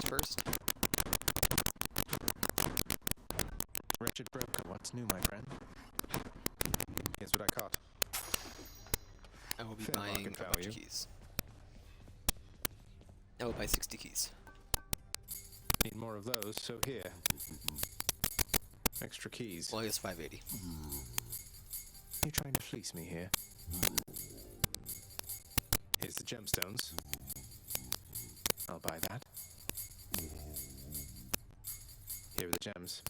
first. Wretched broker, what's new, my friend? Here's what I caught. I will be Fair buying market a bunch value. of keys. I will buy 60 keys. Need more of those, so here. Extra keys. Well, I guess 580. You trying to fleece me here? Here's the gemstones. I'll buy that. Here are the gems.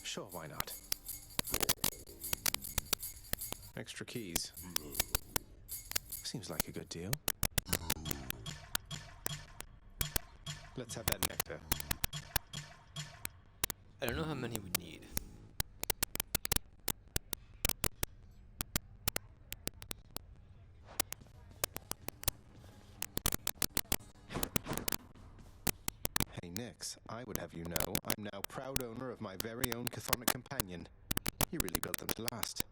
Sure, why not? Extra keys. Seems like a good deal. Let's have that nectar. I don't know how many we need. Hey Nix, I would have you know, I'm now proud owner of my very own chthonic companion. You really built them to last.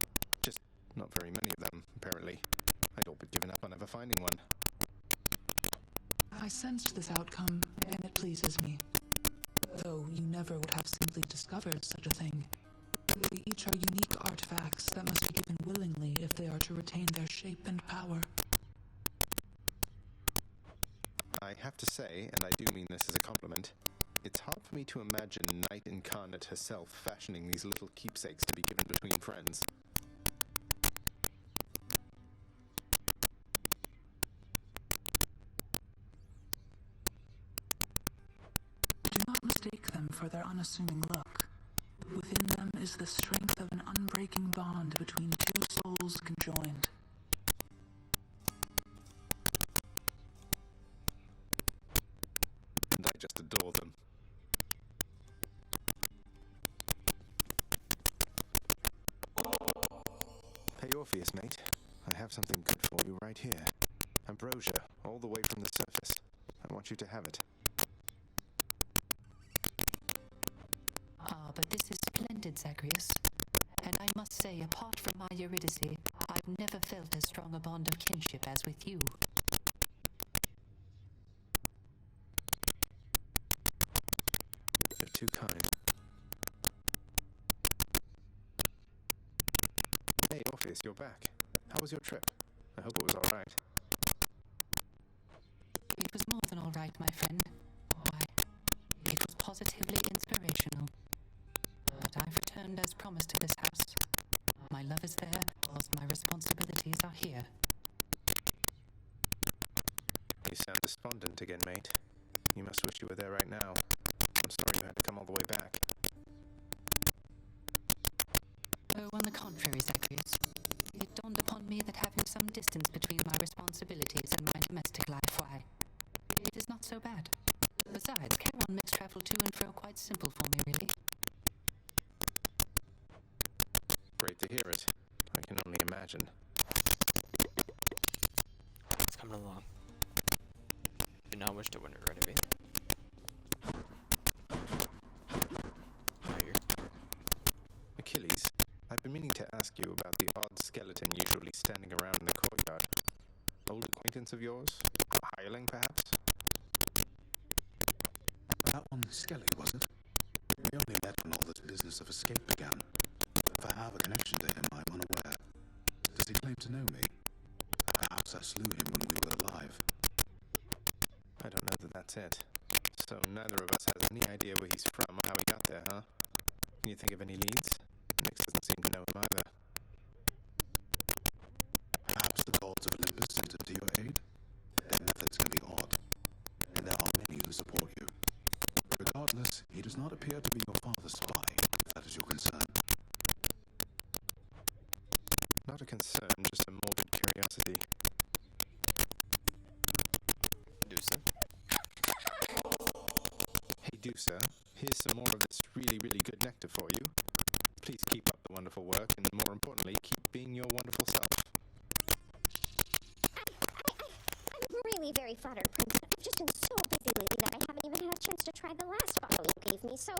Just not very many of them, apparently. I'd all but given up on ever finding one. I sensed this outcome, and it pleases me. Though you never would have simply discovered such a thing. They each are unique artifacts that must be given willingly if they are to retain their shape and power. I have to say, and I do mean this as a compliment, it's hard for me to imagine Night Incarnate herself fashioning these little keepsakes to be given between friends. Do not mistake them for their unassuming look. Within them is the strength of an unbreaking bond between two souls conjoined. And I just adore them. Hey Orpheus, mate. I have something good for you right here. Ambrosia, all the way from the surface. I want you to have it. Ah, but this is splendid, Zagreus. And I must say, apart from my Eurydice, I've never felt as strong a bond of kinship as with you. You're too kind. Hey Orpheus, you're back. How was your trip? I hope it was all right. It was more than all right, my friend. Why, it was positively inspirational. But I've returned as promised to this house. My love is there, whilst my responsibilities are here. You sound despondent again, mate. You must wish you were there right now. I'm sorry you had to come all the way back. Oh, on the contrary, Zagreus. It dawned upon me that having some distance between my responsibilities and my domestic life, why, it is not so bad. Besides, Charon makes travel to and fro quite simple for me, really. Great to hear it. I can only imagine. It's coming along. Do not wish to win it, renovate. Fire. Achilles, I've been meaning to ask you about the odd skeleton usually standing around in the courtyard. Old acquaintance of yours? A hireling, perhaps? That one Skelly, was it? We only met when all this business of escape began. If I have a connection to him, I'm unaware. Does he claim to know me? Perhaps I slew him when we were alive. I don't know that that's it. So neither of us has any idea where he's from or how he got there, huh? Can you think of any leads? Nix doesn't seem to know him either. Perhaps the gods of Olympus sent him to your aid? Their methods can be odd, and there are many who support you. Regardless, he does not appear to be your father's spy, if that is your concern. Not a concern, just a morbid curiosity. Dusa. Hey Dusa, here's some more of this really, really good nectar for you. Please keep up the wonderful work, and more importantly, keep being your wonderful self. I'm really very flattered, Prince. I've just been so busy lately that I haven't even had a chance to try the last bottle you gave me, so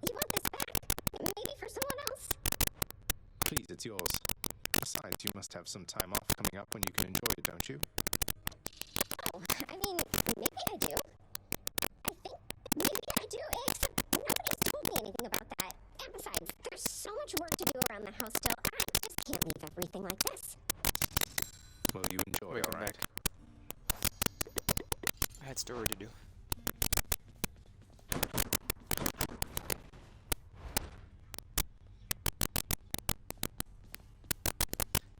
you want this back? Maybe for someone else? Please, it's yours. Besides, you must have some time off coming up when you can enjoy it, don't you? Oh, I mean, maybe I do. around the house still. I just can't leave everything like this. Well, you enjoy, Wait, come alright? back. I had story to do.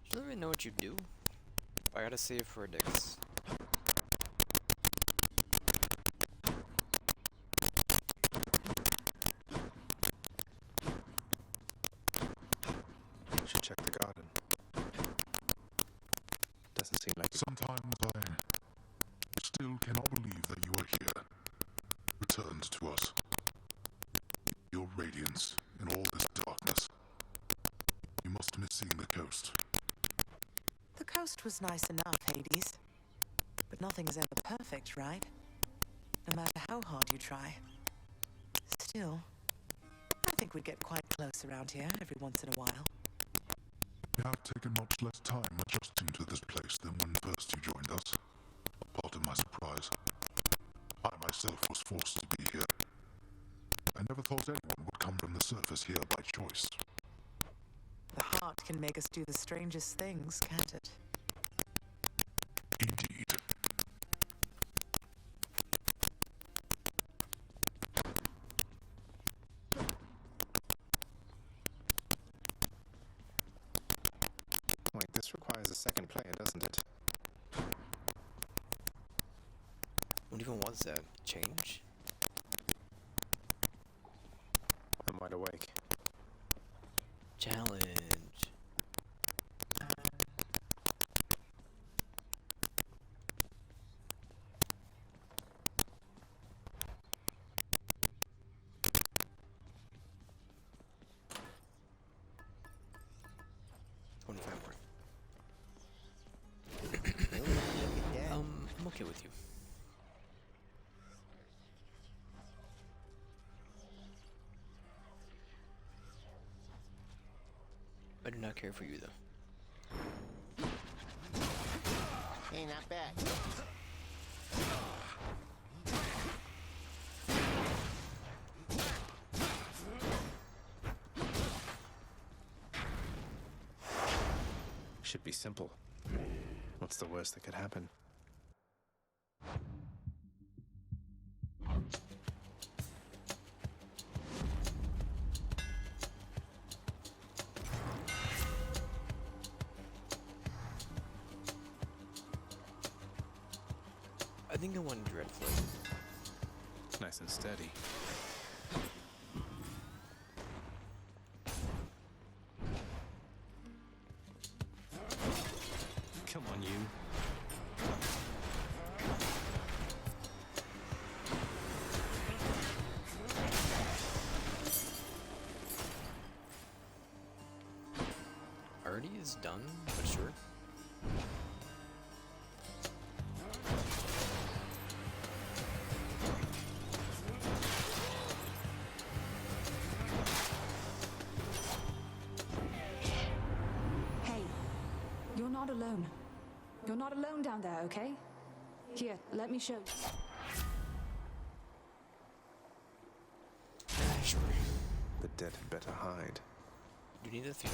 You don't really know what you do. I gotta save for a Dix. Should check the garden. Doesn't seem like Sometimes I still cannot believe that you are here, returned to us. Your radiance in all this darkness. You must miss seeing the coast. The coast was nice enough, Hades. But nothing's ever perfect, right? No matter how hard you try. Still, I think we'd get quite close around here every once in a while. You have taken much less time adjusting to this place than when first you joined us. Part of my surprise. I myself was forced to be here. I never thought anyone would come from the surface here by choice. The heart can make us do the strangest things, can't it? Indeed. Wait, this requires a second player, doesn't it? What even was that? Change? I'm wide awake. Challenge. I'm okay with you. I do not care for you though. Hey, not bad. Should be simple. What's the worst that could happen? I think I want Dreadflame. Nice and steady. Come on, you. Already is done, but sure. Hey, you're not alone. You're not alone down there, okay? Here, let me show you. Sure. The dead had better hide. You need a thing.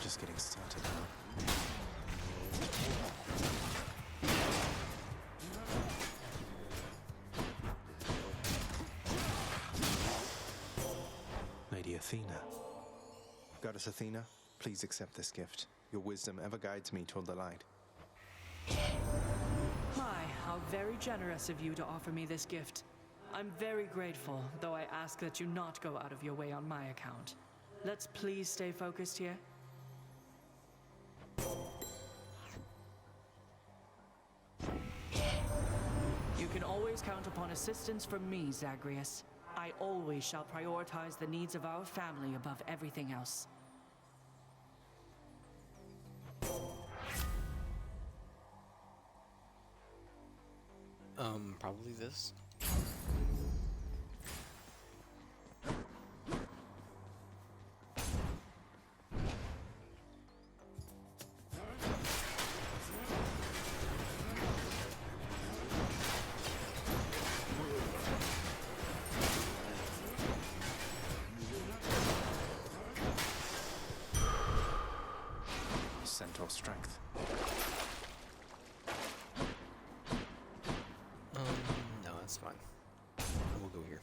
Just getting started now. Lady Athena. Goddess Athena, please accept this gift. Your wisdom ever guides me toward the light. My, how very generous of you to offer me this gift. I'm very grateful, though I ask that you not go out of your way on my account. Let's please stay focused here. You can always count upon assistance from me, Zagreus. I always shall prioritize the needs of our family above everything else. Probably this. It's fine. I will go here.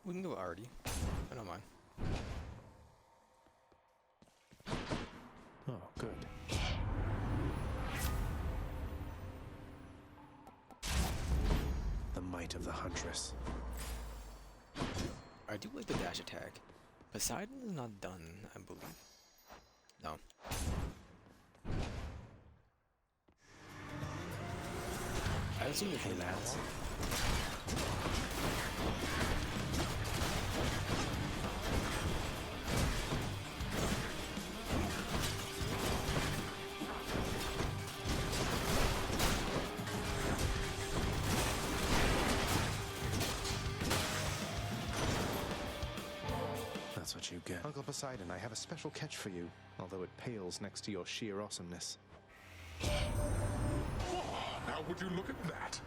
We can go already. I don't mind. Oh, good. The might of the Huntress. I do like the dash attack. Poseidon is not done, I believe. No. I assume it's Hey, lads. That's what you get. Uncle Poseidon, I have a special catch for you, although it pales next to your sheer awesomeness. Now would you look at that?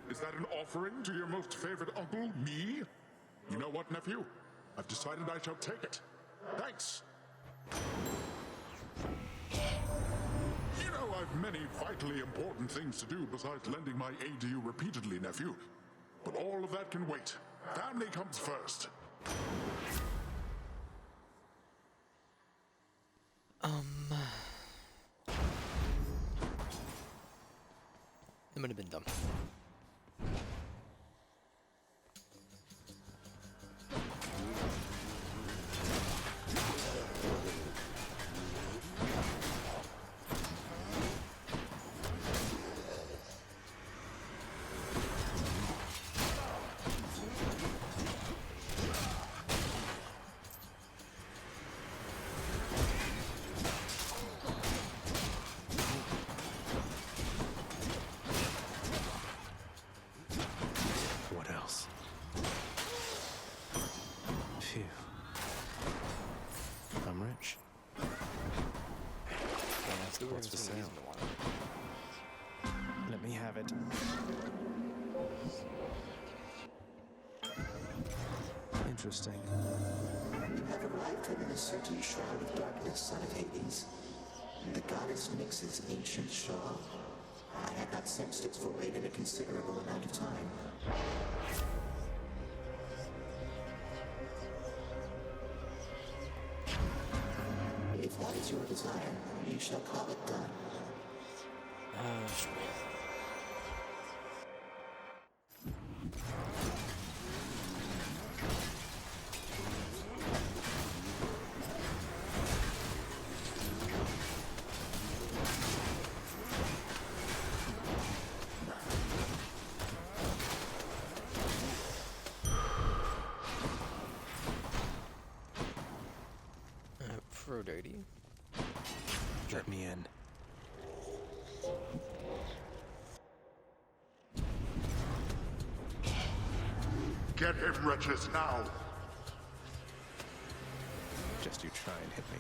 Is that an offering to your most favorite uncle, me? You know what, nephew? I've decided I shall take it. Thanks. You know I've many vitally important things to do besides lending my aid to you repeatedly, nephew. But all of that can wait. Family comes first. It might have been dumb. What else? Phew. I'm rich. What's for sale? Let me have it. Interesting. You have arrived within a certain shroud of darkness, son of Hades. The goddess Nyx's ancient shawl. I had not sensed its void in a considerable amount of time. If that is your desire, you shall call it done. Sure. Aphrodite. Let me in. Get him, wretches, now! Just you try and hit me.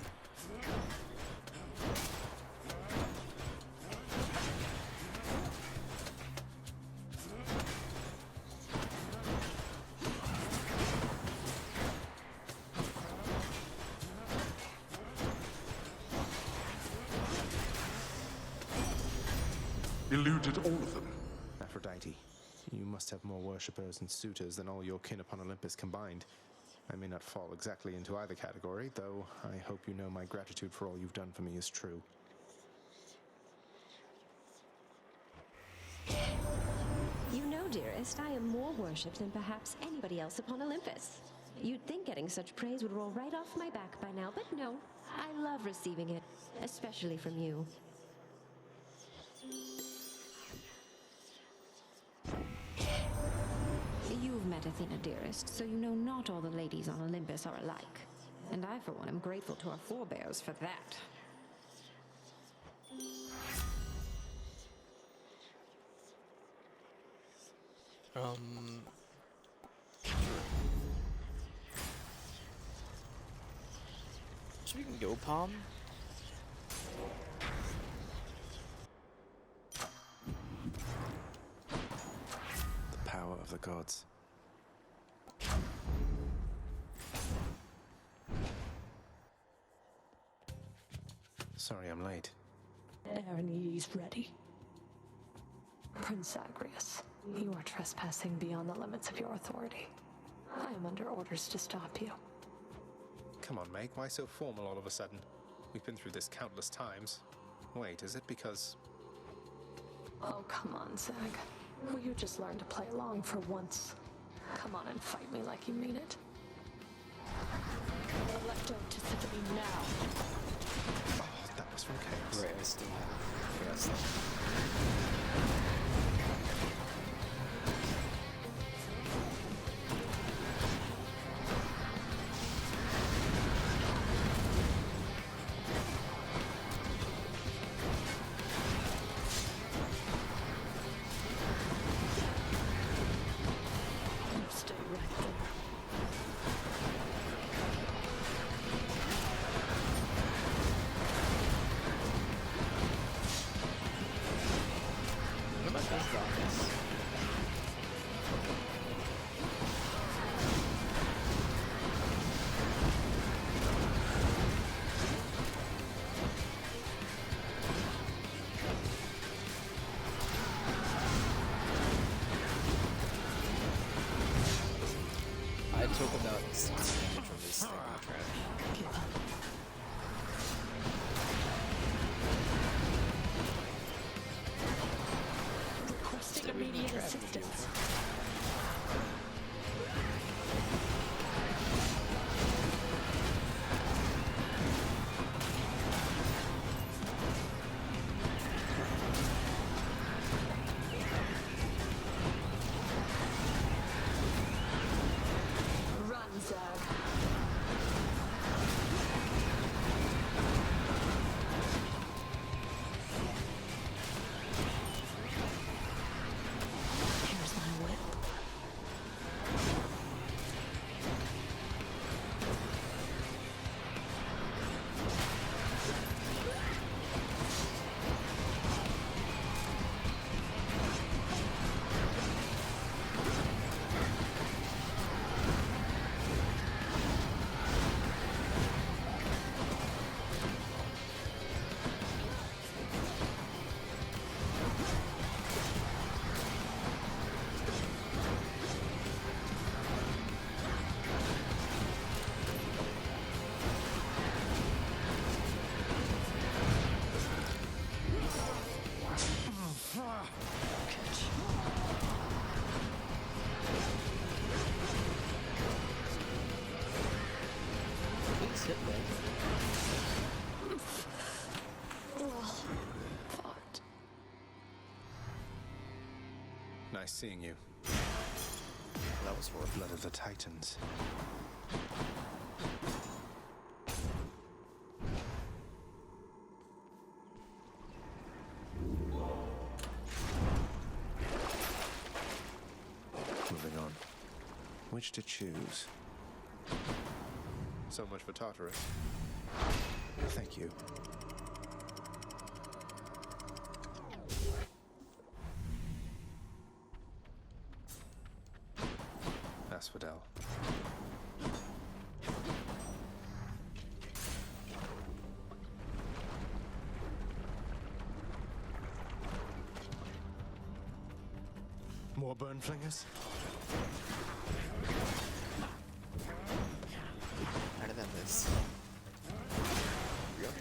Eluded all of them. Aphrodite, you must have more worshippers and suitors than all your kin upon Olympus combined. I may not fall exactly into either category, though I hope you know my gratitude for all you've done for me is true. You know, dearest, I am more worshipped than perhaps anybody else upon Olympus. You'd think getting such praise would roll right off my back by now, but no. I love receiving it, especially from you. You've met Athena, dearest, so you know not all the ladies on Olympus are alike. And I, for one, am grateful to our forebears for that. So we can go Palm. The power of the gods. Sorry I'm late. Eren is ready. Prince Zagreus, you are trespassing beyond the limits of your authority. I am under orders to stop you. Come on, Meg, why so formal all of a sudden? We've been through this countless times. Wait, is it because... Oh, come on, Zag. Will you just learn to play along for once? Come on and fight me like you mean it. Electro to Symphony now. Oh, that was from Chaos. Right, I still have Chaos. Stay right there. What about those rockets? I took about 60 damage from this thing on track. Give up. Requesting immediate assistance. Run, Zag. Here's my whip. Please hit me. Fought. Nice seeing you. That was horrible. Blood of the Titans. Moving on. Which to choose? So much for Tartarus. Thank you. Asphodel. More burn flingers? Better than this. Yep.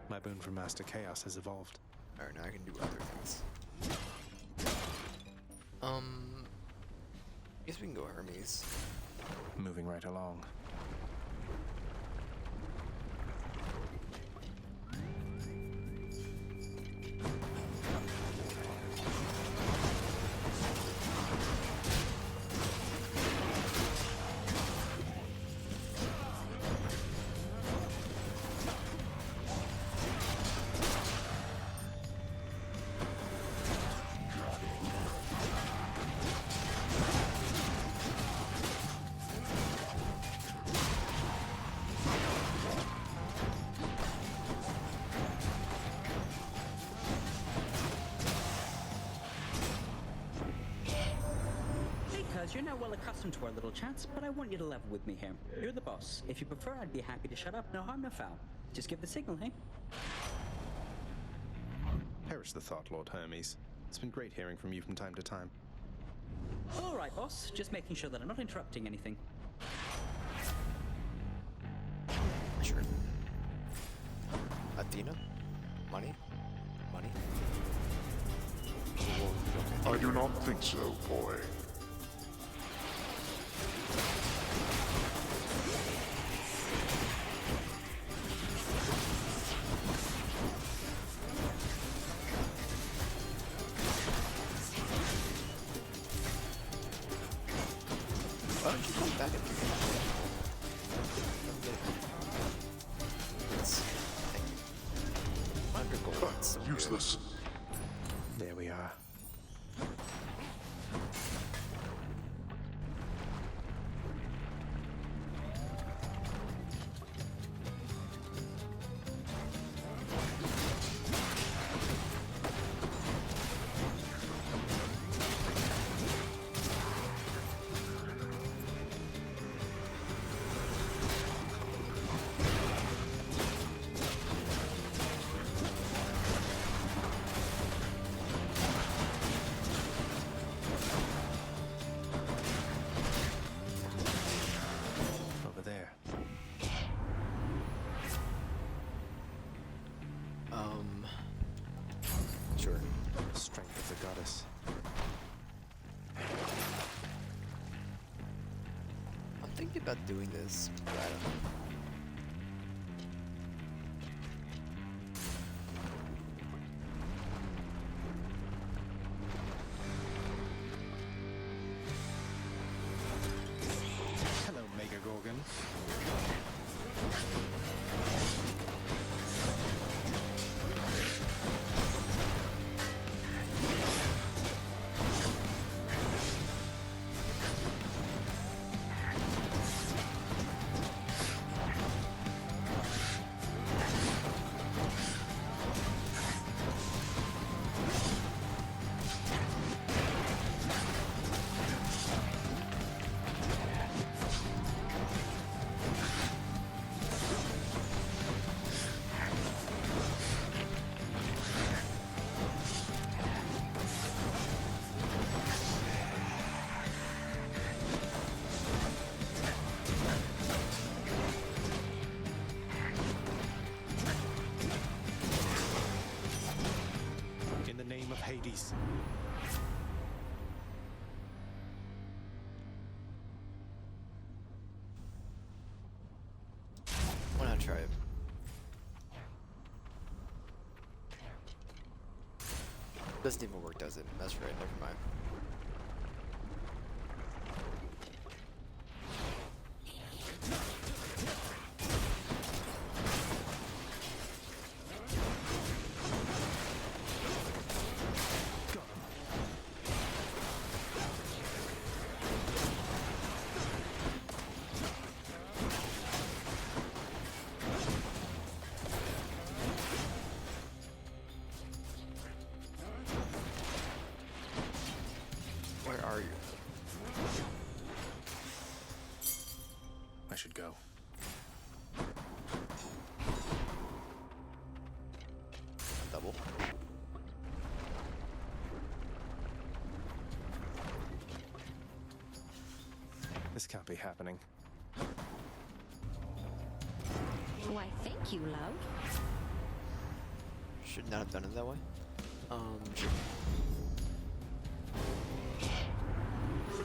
My boon from Master Chaos has evolved. Alright, now I can do other things. Guess we can go Hermes. Moving right along. You're now well accustomed to our little chats, but I want you to level with me here. You're the boss. If you prefer, I'd be happy to shut up. No harm, no foul. Just give the signal, hey? Perish the thought, Lord Hermes. It's been great hearing from you from time to time. All right, boss. Just making sure that I'm not interrupting anything. Sure. Athena? Money? Money? I do not think so, boy. Why don't you come back and do that? It's useless. There we are. Sure. Strength of the goddess. I'm thinking about doing this, but I don't know. Hello, Mega Gorgon. In the name of Hades. Why not try it? Doesn't even work, does it? That's right, never mind. Where are you? I should go. Double. This can't be happening. Why, thank you, love. Should not have done it that way. Sure.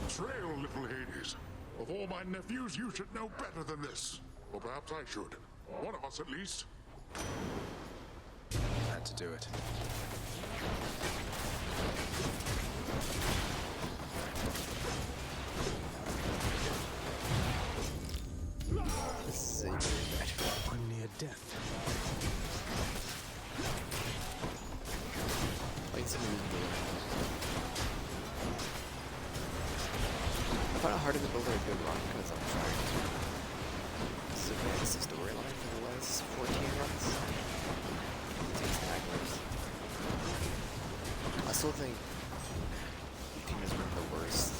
Betrayal, little Hades. Of all my nephews, you should know better than this. Or perhaps I should. One of us, at least. Had to do it. This is a very bad. I'm near death. Like something I find it harder to build a good run because I'm trying to advance the storyline for the last 14 runs. It takes tacklers. I still think Athena's one of the worst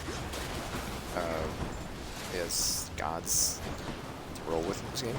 roll with in this game.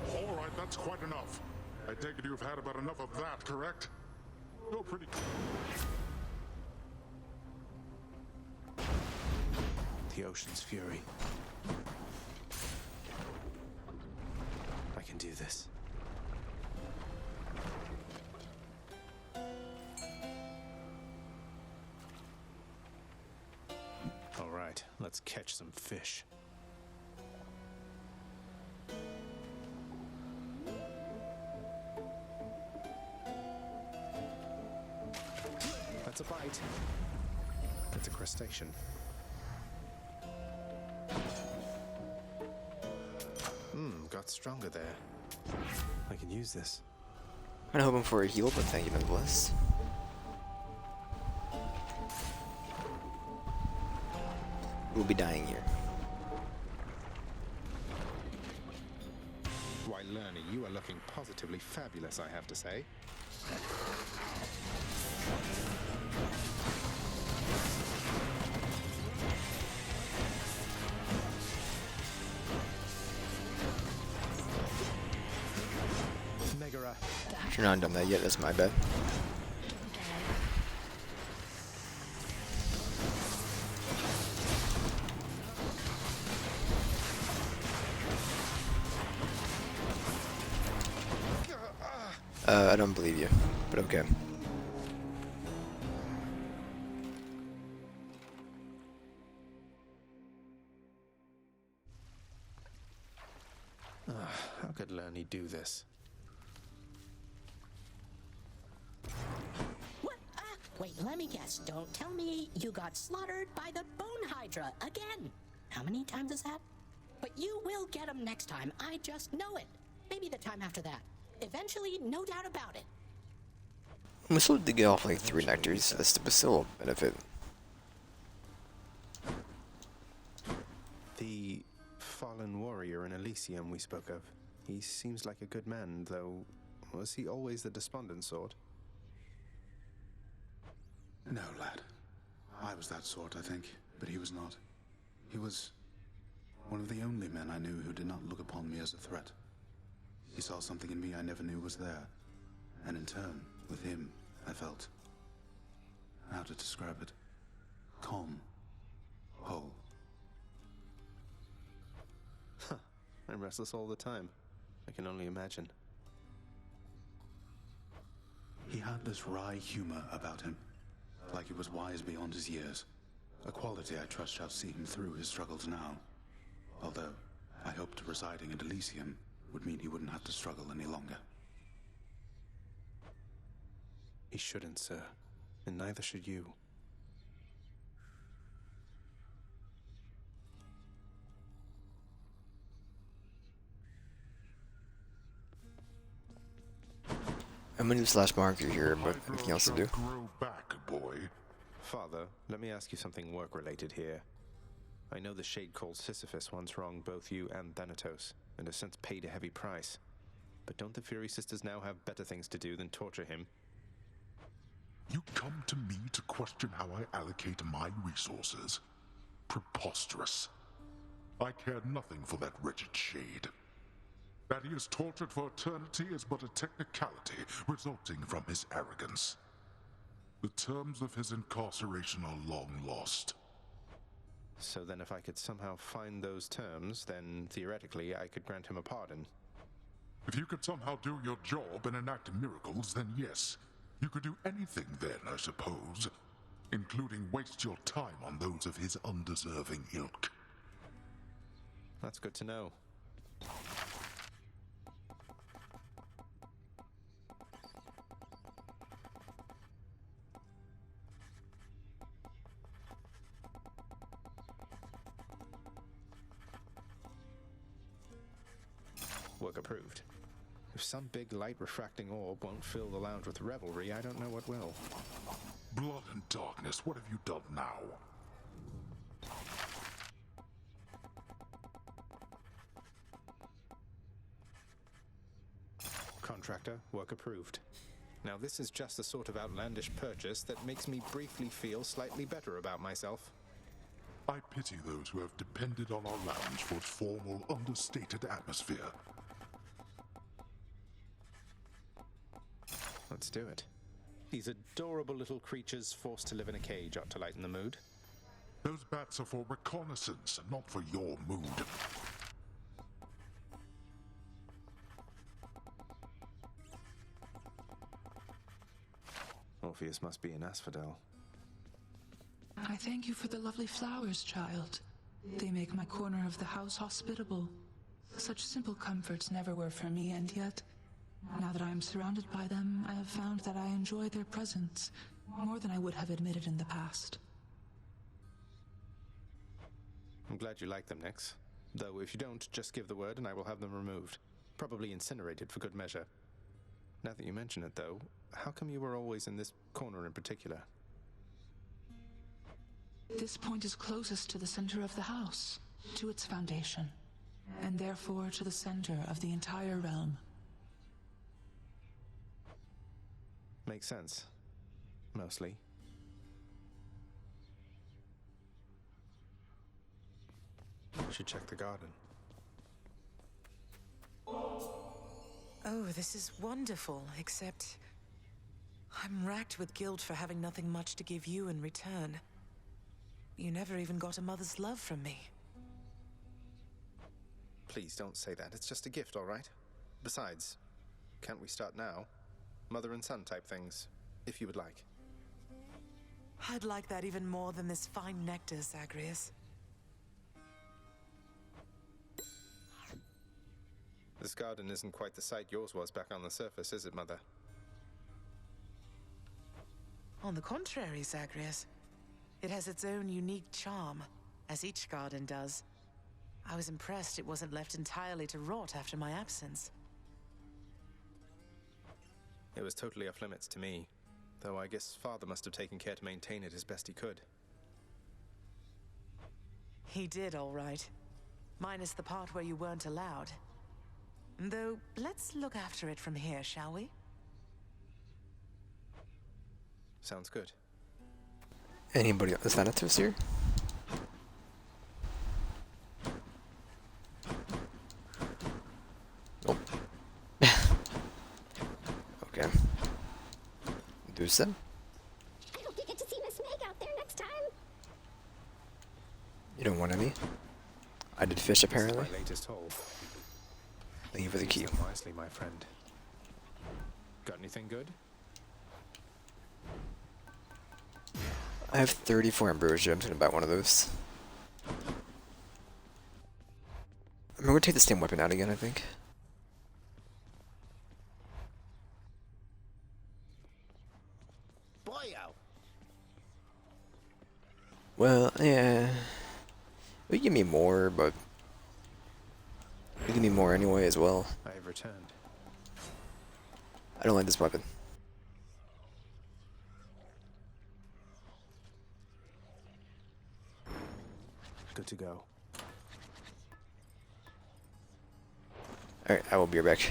All right, that's quite enough. I take it you've had about enough of that, correct? You're pretty... The ocean's fury. I can do this. All right, let's catch some fish. That's a bite. It's a crustacean. Got stronger there. I can use this. I'm hoping for a heal, but thank you nonetheless. We'll be dying here. Why, Lernie, you are looking positively fabulous, I have to say. Megara. If you're not done that yet, that's my bad. I don't believe you, but okay. How could Lernie do this? What? Wait, let me guess. Don't tell me you got slaughtered by the Bone Hydra again. How many times is that? But you will get them next time. I just know it. Maybe the time after that. Eventually, no doubt about it. We still did get off like 3 nectars, so that's still a benefit. The fallen warrior in Elysium we spoke of. He seems like a good man, though. Was he always the despondent sort? No, lad. I was that sort, I think, but he was not. He was one of the only men I knew who did not look upon me as a threat. He saw something in me I never knew was there, and in turn, with him, I felt... how to describe it? Calm. Whole. Huh. I'm restless all the time. I can only imagine. He had this wry humor about him, like he was wise beyond his years. A quality I trust shall see him through his struggles now. Although, I hoped residing in Elysium would mean he wouldn't have to struggle any longer. He shouldn't, sir. And neither should you. I'm gonna do slash marker here, but anything else to do? Grow back, boy. Father, let me ask you something work-related here. I know the Shade called Sisyphus once wronged both you and Thanatos, and has since paid a heavy price. But don't the Fury Sisters now have better things to do than torture him? You come to me to question how I allocate my resources. Preposterous. I care nothing for that wretched Shade. That he is tortured for eternity is but a technicality resulting from his arrogance. The terms of his incarceration are long lost. So then if I could somehow find those terms, then theoretically I could grant him a pardon. If you could somehow do your job and enact miracles, then yes. You could do anything then, I suppose. Including waste your time on those of his undeserving ilk. That's good to know. Work approved. If some big light refracting orb won't fill the lounge with revelry, I don't know what will. Blood and darkness, what have you done now? Contractor, work approved. Now this is just the sort of outlandish purchase that makes me briefly feel slightly better about myself. I pity those who have depended on our lounge for its formal, understated atmosphere. Let's do it. These adorable little creatures forced to live in a cage ought to lighten the mood. Those bats are for reconnaissance, not for your mood. Orpheus must be in Asphodel. I thank you for the lovely flowers, child. They make my corner of the house hospitable. Such simple comforts never were for me, and yet, now that I am surrounded by them, I have found that I enjoy their presence more than I would have admitted in the past. I'm glad you like them, Nyx. Though if you don't, just give the word and I will have them removed. Probably incinerated for good measure. Now that you mention it, though, how come you were always in this corner in particular? This point is closest to the center of the house, to its foundation, and therefore to the center of the entire realm. Makes sense. Mostly. Should check the garden. Oh, this is wonderful, except I'm racked with guilt for having nothing much to give you in return. You never even got a mother's love from me. Please don't say that. It's just a gift, all right? Besides, can't we start now? Mother and son type things, if you would like. I'd like that even more than this fine nectar, Zagreus. This garden isn't quite the sight yours was back on the surface, is it, Mother? On the contrary, Zagreus. It has its own unique charm, as each garden does. I was impressed it wasn't left entirely to rot after my absence. It was totally off limits to me, though I guess Father must have taken care to maintain it as best he could. He did, all right. Minus the part where you weren't allowed. Though, let's look after it from here, shall we? Sounds good. Anybody on the Thanatos here? Nope. Okay. Do some. I hope you get to see Miss Meg out there next time. You don't want any? I did fish apparently. This is my latest haul. Thank you for the key. Use them wisely, my friend. Got anything good? I have 34 ambrosia. I'm just gonna buy one of those. I'm gonna take the same weapon out again, I think. Boyo! Well, yeah. We give me more, but you give me more anyway as well. I have returned. I don't like this weapon. Good to go. Alright, I will be right back.